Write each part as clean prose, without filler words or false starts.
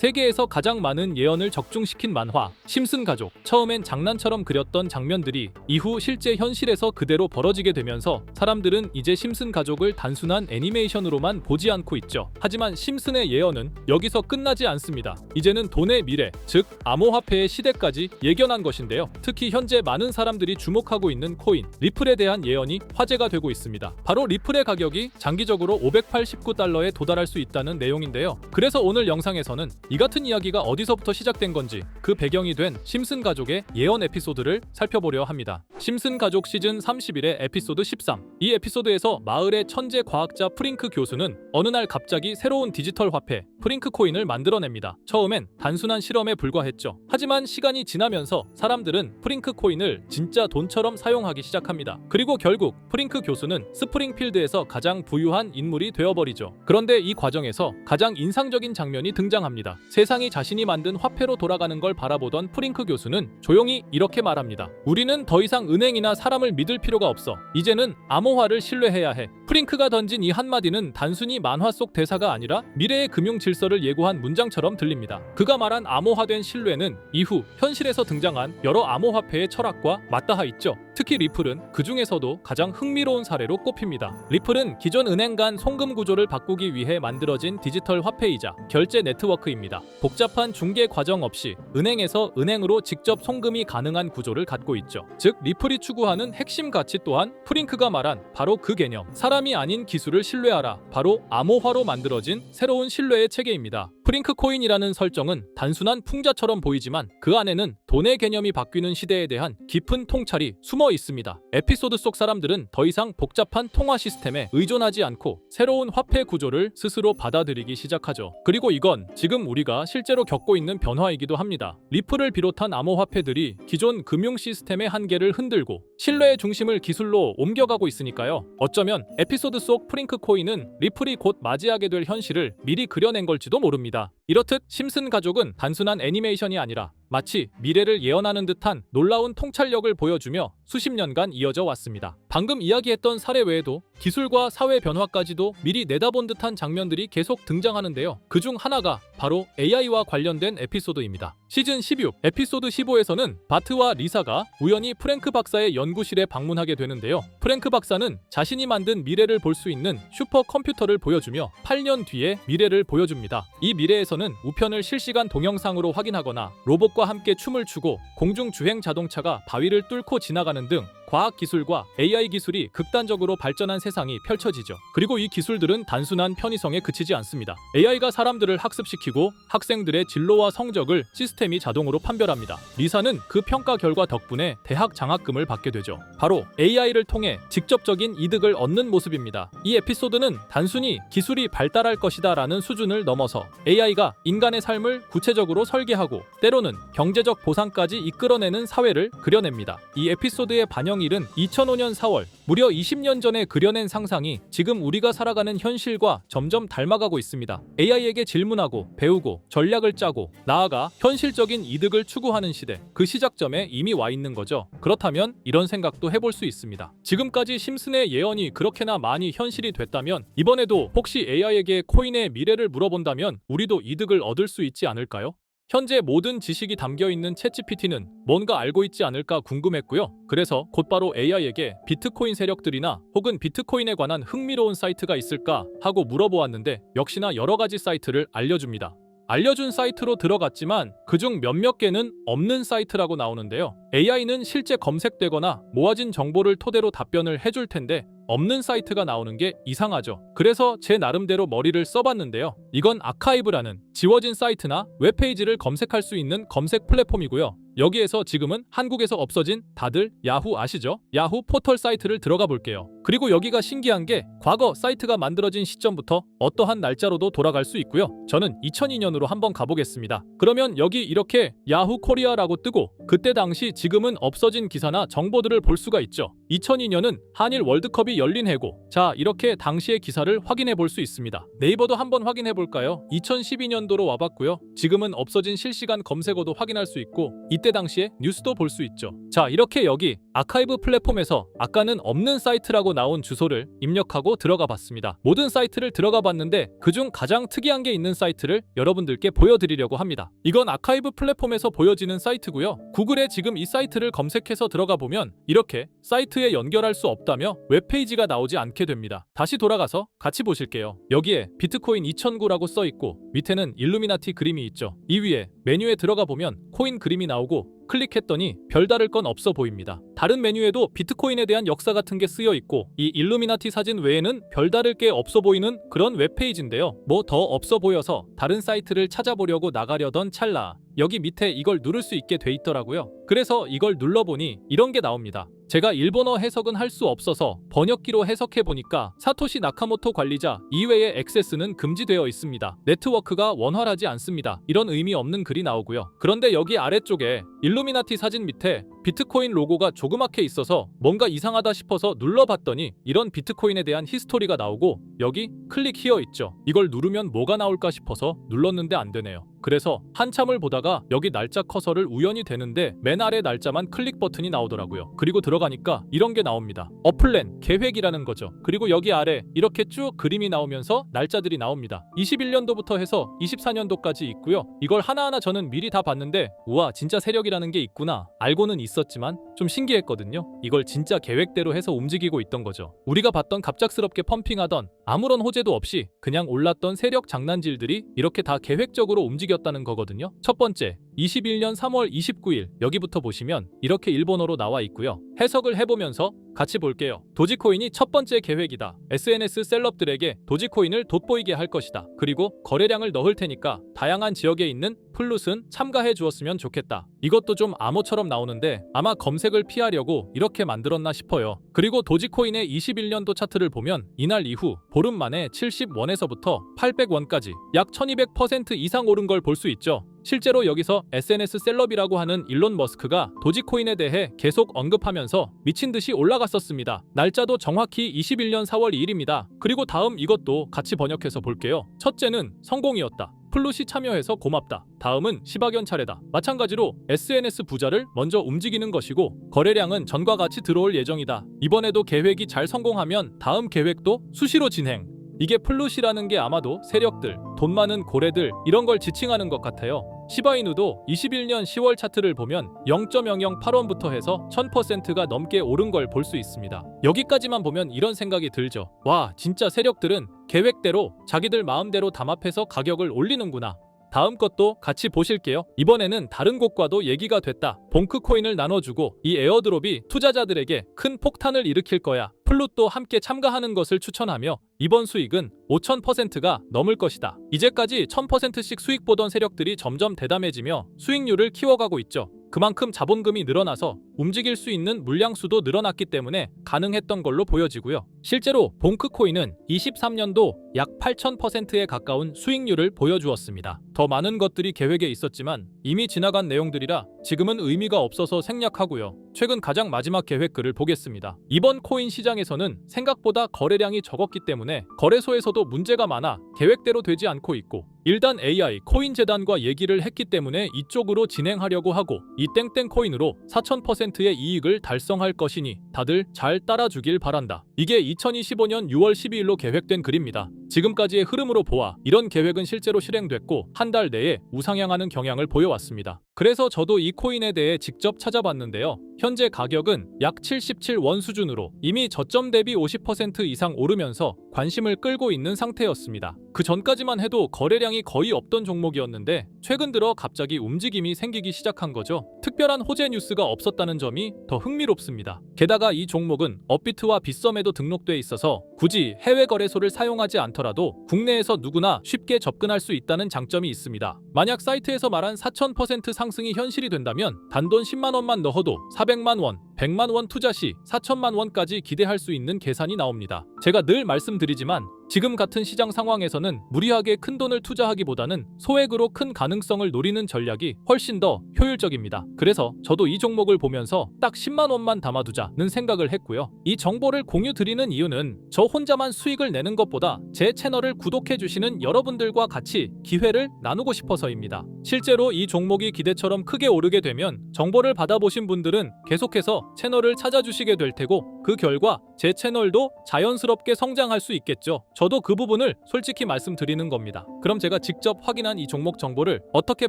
세계에서 가장 많은 예언을 적중시킨 만화 심슨 가족. 처음엔 장난처럼 그렸던 장면들이 이후 실제 현실에서 그대로 벌어지게 되면서 사람들은 이제 심슨 가족을 단순한 애니메이션으로만 보지 않고 있죠. 하지만 심슨의 예언은 여기서 끝나지 않습니다. 이제는 돈의 미래, 즉 암호화폐의 시대까지 예견한 것인데요. 특히 현재 많은 사람들이 주목하고 있는 코인 리플에 대한 예언이 화제가 되고 있습니다. 바로 리플의 가격이 장기적으로 589달러에 도달할 수 있다는 내용인데요. 그래서 오늘 영상에서는 이 같은 이야기가 어디서부터 시작된 건지, 그 배경이 된 심슨 가족의 예언 에피소드를 살펴보려 합니다. 심슨 가족 시즌 31의 에피소드 13. 이 에피소드에서 마을의 천재 과학자 프링크 교수는 어느 날 갑자기 새로운 디지털 화폐 프링크 코인을 만들어냅니다. 처음엔 단순한 실험에 불과했죠. 하지만 시간이 지나면서 사람들은 프링크 코인을 진짜 돈처럼 사용하기 시작합니다. 그리고 결국 프링크 교수는 스프링필드에서 가장 부유한 인물이 되어버리죠. 그런데 이 과정에서 가장 인상적인 장면이 등장합니다. 세상이 자신이 만든 화폐로 돌아가는 걸 바라보던 프링크 교수는 조용히 이렇게 말합니다. 우리는 더 이상 은행이나 사람을 믿을 필요가 없어. 이제는 암호화를 신뢰해야 해. 프링크가 던진 이 한마디는 단순히 만화 속 대사가 아니라 미래의 금융 질서를 예고한 문장처럼 들립니다. 그가 말한 암호화된 신뢰는 이후 현실에서 등장한 여러 암호화폐의 철학과 맞닿아 있죠. 특히 리플은 그 중에서도 가장 흥미로운 사례로 꼽힙니다. 리플은 기존 은행 간 송금 구조를 바꾸기 위해 만들어진 디지털 화폐이자 결제 네트워크입니다. 복잡한 중개 과정 없이 은행에서 은행으로 직접 송금이 가능한 구조를 갖고 있죠. 즉 리플이 추구하는 핵심 가치 또한 프링크가 말한 바로 그 개념, 사람이 아닌 기술을 신뢰하라, 바로 암호화로 만들어진 새로운 신뢰의 체계입니다. 프링크 코인이라는 설정은 단순한 풍자처럼 보이지만 그 안에는 돈의 개념이 바뀌는 시대에 대한 깊은 통찰이 숨어 있습니다. 에피소드 속 사람들은 더 이상 복잡한 통화 시스템에 의존하지 않고 새로운 화폐 구조를 스스로 받아들이기 시작하죠. 그리고 이건 지금 우리가 실제로 겪고 있는 변화이기도 합니다. 리플을 비롯한 암호화폐들이 기존 금융 시스템의 한계를 흔들고 신뢰의 중심을 기술로 옮겨가고 있으니까요. 어쩌면 에피소드 속 프링크 코인은 리플이 곧 맞이하게 될 현실을 미리 그려낸 걸지도 모릅니다. 이렇듯 심슨 가족은 단순한 애니메이션이 아니라 마치 미래를 예언하는 듯한 놀라운 통찰력을 보여주며 수십 년간 이어져 왔습니다. 방금 이야기했던 사례 외에도 기술과 사회 변화까지도 미리 내다본 듯한 장면들이 계속 등장하는데요. 그중 하나가 바로 AI와 관련된 에피소드입니다. 시즌 16, 에피소드 15에서는 바트와 리사가 우연히 프랭크 박사의 연구실에 방문하게 되는데요. 프랭크 박사는 자신이 만든 미래를 볼 수 있는 슈퍼컴퓨터를 보여주며 8년 뒤의 미래를 보여줍니다. 이 미래에서는 우편을 실시간 동영상으로 확인하거나 로봇과 함께 춤을 추고 공중주행 자동차가 바위를 뚫고 지나가는 등 과학기술과 AI 기술이 극단적으로 발전한 세상이 펼쳐지죠. 그리고 이 기술들은 단순한 편의성에 그치지 않습니다. AI가 사람들을 학습시키고 학생들의 진로와 성적을 시스템이 자동으로 판별합니다. 리사는 그 평가 결과 덕분에 대학 장학금을 받게 되죠. 바로 AI를 통해 직접적인 이득을 얻는 모습입니다. 이 에피소드는 단순히 기술이 발달할 것이다 라는 수준을 넘어서 AI가 인간의 삶을 구체적으로 설계하고 때로는 경제적 보상까지 이끌어내는 사회를 그려냅니다. 이 에피소드의 반영일은 2005년 4월, 무려 20년 전에 그려낸 상상이 지금 우리가 살아가는 현실과 점점 닮아가고 있습니다. AI에게 질문하고 배우고 전략을 짜고 나아가 현실적인 이득을 추구하는 시대, 그 시작점에 이미 와 있는 거죠. 그렇다면 이런 생각도 해볼 수 있습니다. 지금까지 심슨의 예언이 그렇게나 많이 현실이 됐다면 이번에도 혹시 AI에게 코인의 미래를 물어본다면 우리도 이득을 얻을 수 있지 않을까요? 현재 모든 지식이 담겨있는 챗GPT는 뭔가 알고 있지 않을까 궁금했고요. 그래서 곧바로 AI에게 비트코인 세력들이나 혹은 비트코인에 관한 흥미로운 사이트가 있을까 하고 물어보았는데 역시나 여러 가지 사이트를 알려줍니다. 알려준 사이트로 들어갔지만 그중 몇몇 개는 없는 사이트라고 나오는데요. AI는 실제 검색되거나 모아진 정보를 토대로 답변을 해줄 텐데 없는 사이트가 나오는 게 이상하죠. 그래서 제 나름대로 머리를 써봤는데요. 이건 아카이브라는 지워진 사이트나 웹페이지를 검색할 수 있는 검색 플랫폼이고요. 여기에서 지금은 한국에서 없어진 다들 야후 아시죠? 야후 포털 사이트를 들어가 볼게요. 그리고 여기가 신기한 게 과거 사이트가 만들어진 시점부터 어떠한 날짜로도 돌아갈 수 있고요. 저는 2002년으로 한번 가보겠습니다. 그러면 여기 이렇게 야후 코리아라고 뜨고 그때 당시 지금은 없어진 기사나 정보들을 볼 수가 있죠. 2002년은 한일 월드컵이 열린 해고. 자, 이렇게 당시의 기사를 확인해 볼 수 있습니다. 네이버도 한번 확인해 볼까요? 2012년도로 와봤고요. 지금은 없어진 실시간 검색어도 확인할 수 있고 이때 당시에 뉴스도 볼 수 있죠. 자, 이렇게 여기 아카이브 플랫폼에서 아까는 없는 사이트라고 나온 주소를 입력하고 들어가 봤습니다. 모든 사이트를 들어가 봤는데 그중 가장 특이한 게 있는 사이트를 여러분들께 보여드리려고 합니다. 이건 아카이브 플랫폼에서 보여지는 사이트고요. 구글에 지금 이 사이트를 검색해서 들어가 보면 이렇게 사이트에 연결할 수 없다며 웹페이지가 나오지 않게 됩니다. 다시 돌아가서 같이 보실게요. 여기에 비트코인 2009라고 써 있고 밑에는 일루미나티 그림이 있죠. 이 위에 메뉴에 들어가 보면 코인 그림이 나오고 클릭했더니 별다를 건 없어 보입니다. 다른 메뉴에도 비트코인에 대한 역사 같은 게 쓰여 있고 이 일루미나티 사진 외에는 별다를 게 없어 보이는 그런 웹페이지인데요. 뭐 더 없어 보여서 다른 사이트를 찾아보려고 나가려던 찰나 여기 밑에 이걸 누를 수 있게 돼 있더라고요. 그래서 이걸 눌러보니 이런 게 나옵니다. 제가 일본어 해석은 할 수 없어서 번역기로 해석해보니까 사토시 나카모토 관리자 이외의 액세스는 금지되어 있습니다. 네트워크가 원활하지 않습니다. 이런 의미 없는 글이 나오고요. 그런데 여기 아래쪽에 일루미나티 사진 밑에 비트코인 로고가 조그맣게 있어서 뭔가 이상하다 싶어서 눌러봤더니 이런 비트코인에 대한 히스토리가 나오고 여기 클릭 히어 있죠. 이걸 누르면 뭐가 나올까 싶어서 눌렀는데 안 되네요. 그래서 한참을 보다가 여기 날짜 커서를 우연히 대는데 맨 아래 날짜만 클릭 버튼이 나오더라고요. 그리고 들어가니까 이런 게 나옵니다. 어플랜, 계획이라는 거죠. 그리고 여기 아래 이렇게 쭉 그림이 나오면서 날짜들이 나옵니다. 21년도부터 해서 24년도까지 있고요. 이걸 하나하나 저는 미리 다 봤는데 우와 진짜 세력이라는 게 있구나. 알고는 있었지만 좀 신기했거든요. 이걸 진짜 계획대로 해서 움직이고 있던 거죠. 우리가 봤던 갑작스럽게 펌핑하던 아무런 호재도 없이 그냥 올랐던 세력 장난질들이 이렇게 다 계획적으로 움직였다는 거거든요. 첫 번째, 21년 3월 29일 여기부터 보시면 이렇게 일본어로 나와 있고요. 해석을 해보면서 같이 볼게요. 도지코인이 첫 번째 계획이다. SNS 셀럽들에게 도지코인을 돋보이게 할 것이다. 그리고 거래량을 넣을 테니까 다양한 지역에 있는 플룻은 참가해 주었으면 좋겠다. 이것도 좀 암호처럼 나오는데 아마 검색을 피하려고 이렇게 만들었나 싶어요. 그리고 도지코인의 21년도 차트를 보면 이날 이후 보름 만에 70원에서부터 800원까지 약 1200% 이상 오른 걸 볼 수 있죠. 실제로 여기서 SNS 셀럽이라고 하는 일론 머스크가 도지코인에 대해 계속 언급하면서 미친듯이 올라갔었습니다. 날짜도 정확히 21년 4월 2일입니다. 그리고 다음 이것도 같이 번역해서 볼게요. 첫째는 성공이었다. 플룻이 참여해서 고맙다. 다음은 시바견 차례다. 마찬가지로 SNS 부자를 먼저 움직이는 것이고 거래량은 전과 같이 들어올 예정이다. 이번에도 계획이 잘 성공하면 다음 계획도 수시로 진행. 이게 플룻이라는 게 아마도 세력들, 돈 많은 고래들 이런 걸 지칭하는 것 같아요. 시바이누도 21년 10월 차트를 보면 0.008원부터 해서 1000%가 넘게 오른 걸 볼 수 있습니다. 여기까지만 보면 이런 생각이 들죠. 와, 진짜 세력들은 계획대로 자기들 마음대로 담합해서 가격을 올리는구나. 다음 것도 같이 보실게요. 이번에는 다른 곳과도 얘기가 됐다. 봉크 코인을 나눠주고 이 에어드롭이 투자자들에게 큰 폭탄을 일으킬 거야. 플룻도 함께 참가하는 것을 추천하며 이번 수익은 5000%가 넘을 것이다. 이제까지 1000%씩 수익 보던 세력들이 점점 대담해지며 수익률을 키워가고 있죠. 그만큼 자본금이 늘어나서 움직일 수 있는 물량수도 늘어났기 때문에 가능했던 걸로 보여지고요. 실제로 봉크코인은 23년도 약 8000%에 가까운 수익률을 보여주었습니다. 더 많은 것들이 계획에 있었지만 이미 지나간 내용들이라 지금은 의미가 없어서 생략하고요. 최근 가장 마지막 계획 글을 보겠습니다. 이번 코인 시장에서는 생각보다 거래량이 적었기 때문에 거래소에서도 문제가 많아 계획대로 되지 않고 있고 일단 AI 코인 재단과 얘기를 했기 때문에 이쪽으로 진행하려고 하고 이 땡땡 코인으로 4000%의 이익을 달성할 것이니 다들 잘 따라주길 바란다. 이게 2025년 6월 12일로 계획된 글입니다. 지금까지의 흐름으로 보아 이런 계획은 실제로 실행됐고 한 달 내에 우상향하는 경향을 보여왔습니다. 그래서 저도 이 코인에 대해 직접 찾아봤는데요. 현재 가격은 약 77원 수준으로 이미 저점 대비 50% 이상 오르면서 관심을 끌고 있는 상태였습니다. 그 전까지만 해도 거래량이 거의 없던 종목이었는데 최근 들어 갑자기 움직임이 생기기 시작한 거죠. 특별한 호재 뉴스가 없었다는 점이 더 흥미롭습니다. 게다가 이 종목은 업비트와 빗썸에도 등록돼 있어서 굳이 해외 거래소를 사용하지 않더라도 국내에서 누구나 쉽게 접근할 수 있다는 장점이 있습니다. 만약 사이트에서 말한 4000% 상승이 현실이 된다면 단돈 10만 원만 넣어도 400만 원, 100만 원 투자 시 4천만 원까지 기대할 수 있는 계산이 나옵니다. 제가 늘 말씀드리지만 지금 같은 시장 상황에서는 무리하게 큰 돈을 투자하기보다는 소액으로 큰 가능성을 노리는 전략이 훨씬 더 효율적입니다. 그래서 저도 이 종목을 보면서 딱 10만 원만 담아두자는 생각을 했고요. 이 정보를 공유 드리는 이유는 저 혼자만 수익을 내는 것보다 제 채널을 구독해 주시는 여러분들과 같이 기회를 나누고 싶어서입니다. 실제로 이 종목이 기대처럼 크게 오르게 되면 정보를 받아보신 분들은 계속해서 채널을 찾아주시게 될 테고 그 결과 제 채널도 자연스럽게 성장할 수 있겠죠. 저도 그 부분을 솔직히 말씀드리는 겁니다. 그럼 제가 직접 확인한 이 종목 정보를 어떻게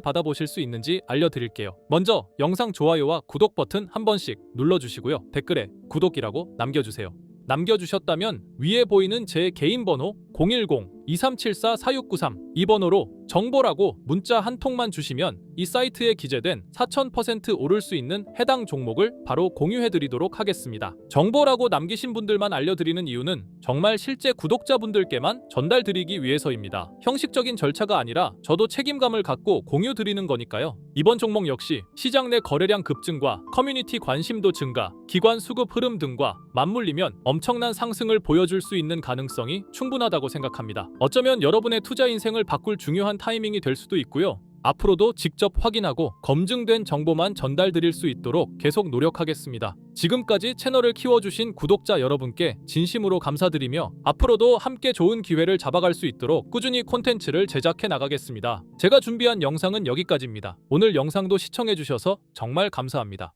받아보실 수 있는지 알려드릴게요. 먼저 영상 좋아요와 구독 버튼 한 번씩 눌러주시고요. 댓글에 구독이라고 남겨주세요. 남겨주셨다면 위에 보이는 제 개인 번호 010-2374-4693 이 번호로 정보라고 문자 한 통만 주시면 이 사이트에 기재된 4000% 오를 수 있는 해당 종목을 바로 공유해드리도록 하겠습니다. 정보라고 남기신 분들만 알려드리는 이유는 정말 실제 구독자분들께만 전달드리기 위해서입니다. 형식적인 절차가 아니라 저도 책임감을 갖고 공유드리는 거니까요. 이번 종목 역시 시장 내 거래량 급증과 커뮤니티 관심도 증가, 기관 수급 흐름 등과 맞물리면 엄청난 상승을 보여줄 수 있는 가능성이 충분하다고 생각합니다. 어쩌면 여러분의 투자 인생을 바꿀 중요한 타이밍이 될 수도 있고요. 앞으로도 직접 확인하고 검증된 정보만 전달드릴 수 있도록 계속 노력하겠습니다. 지금까지 채널을 키워주신 구독자 여러분께 진심으로 감사드리며 앞으로도 함께 좋은 기회를 잡아갈 수 있도록 꾸준히 콘텐츠를 제작해 나가겠습니다. 제가 준비한 영상은 여기까지입니다. 오늘 영상도 시청해주셔서 정말 감사합니다.